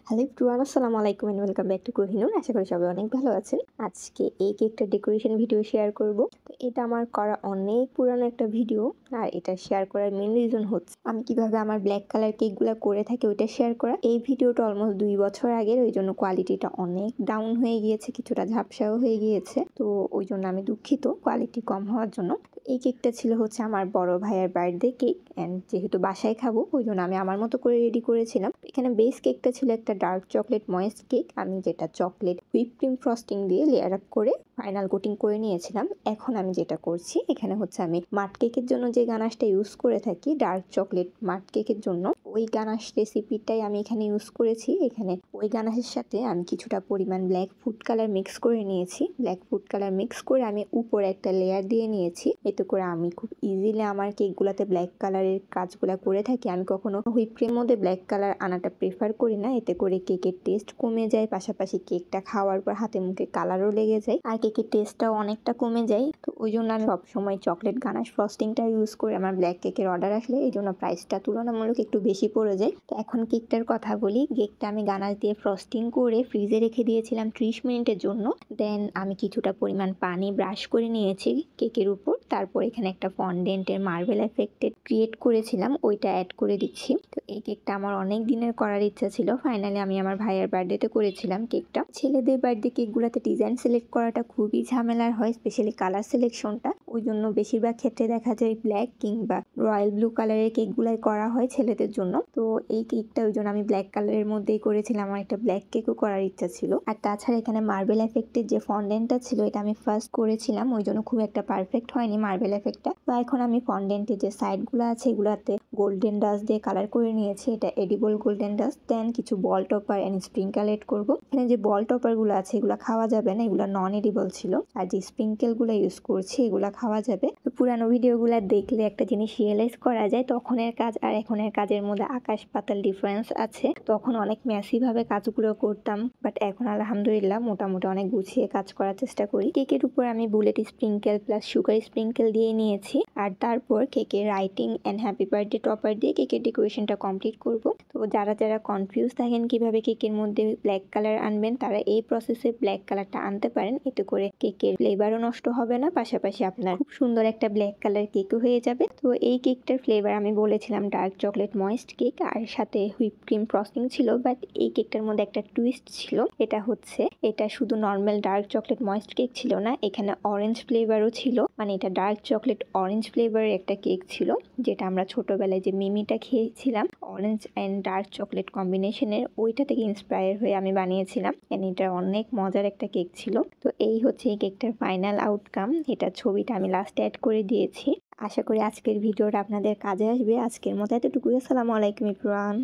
Hello everyone, আসসালামু আলাইকুম and welcome back to Kohinoor. আশা করি সবাই অনেক ভালো আছেন। আজকে এই কেকটা ডেকোরেশন ভিডিও শেয়ার করব। তো এটা আমার করা অনেক পুরানো একটা ভিডিও, আর এটা শেয়ার করার মেইন রিজন হচ্ছে আমি কিভাবে আমার ব্ল্যাক কালার কেকগুলো করে থাকি ওইটা শেয়ার করা। এই ভিডিওটা অলমোস্ট 2 বছর আগের, ওই জন্য কোয়ালিটিটা অনেক ডাউন হয়ে গিয়েছে, কিছুটা ঝাপসাও হয়ে গিয়েছে। তো ওই জন্য আমি দুঃখিত কোয়ালিটি কম হওয়ার জন্য। এই কেকটা ছিল হচ্ছে আমার বড় ভাইয়ের বার্থডে কেক, অ্যান্ড যেহেতু বাসায় খাবো ওই জন্য আমি আমার মতো করে রেডি করেছিলাম। এখানে বেস কেকটা ছিল একটা ডার্ক চকলেট ময়েস্ট কেক, আমি যেটা চকলেট হুইপ ক্রিম ফ্রস্টিং দিয়ে লেয়ার আপ করে ফাইনাল কোটিং করে নিয়েছিলাম। এখন আমি যেটা করছি এখানে হচ্ছে আমি মাট কেকের জন্য যে গানাশটা ইউজ করে থাকি, ডার্ক চকলেট মাট কেকের জন্য ওই গানাশ রেসিপিটাই আমি এখানে ইউজ করেছি। এখানে ওই গানাশের সাথে আমি কিছুটা পরিমাণ ব্ল্যাক ফুড কালার মিক্স করে নিয়েছি। ব্ল্যাক ফুড কালার মিক্স করে আমি উপরে একটা লেয়ার দিয়ে নিয়েছি। এতে করে আমি খুব ইজিলি আমার কেকগুলোতে ব্ল্যাক কালারের কাজগুলো করে থাকি। আমি কখনো হুইপ ক্রিমের মধ্যে ব্ল্যাক কালার আনাটা প্রেফার করি না, এতে করে কেকের টেস্ট কমে যায়, পাশাপাশি কেকটা খাওয়ার পর হাতে মুখে কালারও লেগে যায় আর কেকের টেস্টটাও অনেকটা কমে যায়। তো ওই জন্য আমি সবসময় চকলেট গানাশ ফ্রস্টিংটা ইউজ করে আমার ব্ল্যাক কেকের অর্ডার আসলে এই জন্য প্রাইসটা তুলনামূলক একটু বেশি পড়ে যায়। তো এখন কেকটার কথা বলি। কেকটা আমি গানাশ দিয়ে ফ্রস্টিং করে ফ্রিজে রেখে দিয়েছিলাম 30 মিনিটের জন্য। দেন আমি কিছুটা পরিমাণ পানি ব্রাশ করে নিয়েছি কেকের উপর। তারপর এখানে একটা ফন্ডেন্টের মার্বেল এফেক্টেড ক্রিয়েট করেছিলাম, ওইটা অ্যাড করে দিচ্ছি। তো এই কেকটা আমার অনেক দিনের করার ইচ্ছা ছিল, ফাইনালি আমি আমার ভাইয়ের বার্থডেতে করেছিলাম কেকটা। ছেলেদের বার্থডে কেকগুলোতে ডিজাইন সিলেক্ট করাটা খুবই ঝামেলার হয়, স্পেশালি কালার সিলেকশনটা। ওই জন্য বেশিরভাগ ক্ষেত্রে দেখা যায় ব্ল্যাক কিংবা রয়্যাল ব্লু কালারের কেকগুলাই করা হয় ছেলেদের জন্য। তো এই কেকটা ওই জন্য আমি ব্ল্যাক কালারের মধ্যেই করেছিলাম, আমার একটা ব্ল্যাক কেকও করার ইচ্ছা ছিল। আর তাছাড়া এখানে মার্বেল এফেক্টের যে ফন্ডেন্টটা ছিল এটা আমি ফার্স্ট করেছিলাম, ওই জন্য খুব একটা পারফেক্ট হয়নি মার্বেল এফেক্টটা। তো এখন আমি ফন্ডেন্টের যে সাইডগুলো আছে এগুলাতে গোল্ডেন ডাস্ট দিয়ে কালার করে নিয়েছি, এটা এডিবল গোল্ডেন ডাস্ট। দেন কিছু ball topper and sprinkle add করবো। এখানে যে বল টপার গুলো আছে এগুলো খাওয়া যাবে না, এগুলো নন এডিবল ছিল। আর যে স্প্রিঙ্কেল গুলো ইউজ করছি এগুলো খাওয়া যাবে। তো পুরানো ভিডিওগুলো দেখলে একটা জিনিস রিয়েলাইজ করা যায়, তখনের কাজ আর এখনের কাজের মধ্যে আকাশ পাতাল ডিফারেন্স আছে। তখন অনেক ম্যাসি ভাবে কাজগুলো করতাম, বাট এখন আলহামদুলিল্লাহ মোটামুটি অনেক গুছিয়ে কাজ করার চেষ্টা করি। কেকের উপর আমি bullet sprinkle plus sugar sprinkle দিয়ে নিয়েছি, আর তারপর কেকের writing and happy birthday topper দিয়ে কেকের ডেকোরেশনটা কমপ্লিট করব। তো যারা যারা কনফিউজ থাকেন কিভাবে কেকের মধ্যে ব্ল্যাক কালার আনবেন, তারা এই প্রসেসে ব্ল্যাক কালারটা আনতে পারেন। এতে করে কেকের ফ্লেভারও নষ্ট হবে না, পাশাপাশি আপনার খুব সুন্দর একটা ব্ল্যাক কালার কেকও হয়ে যাবে। তো এই কেকটার ফ্লেভার আমি বলেছিলাম ডার্ক চকলেট ময়েস্ট কেক, আর সাথে হুইপ ক্রিম ফ্রস্টিং ছিল। বাট এই কেকটার মধ্যে একটা টুইস্ট ছিল, এটা হচ্ছে এটা শুধু normal dark chocolate moist cake ছিল না, এখানে অরেঞ্জ ফ্লেভারও ছিল। মানে এটা ডার্ক চকলেট অরেঞ্জ ফ্লেভারের একটা কেক ছিল, যেটা আমরা ছোটবেলায় যে মিমিটা খেয়েছিলাম অরেঞ্জ অ্যান্ড ডার্ক চকলেট কম্বিনেশনের, ওইটা থেকে ইন্সপায়ার হয়ে আমি বানিয়েছিলাম। এটা অনেক মজার একটা কেক ছিল। তো এই হচ্ছে এই কেকটার ফাইনাল আউটকাম। এটা ছবিটা আমি লাস্টে অ্যাড করে দিয়েছি। আশা করি আজকের ভিডিওটা আপনাদের কাজে আসবে। আজকের মতো এতটুকুই। আসসালামু আলাইকুম এভরিওয়ান।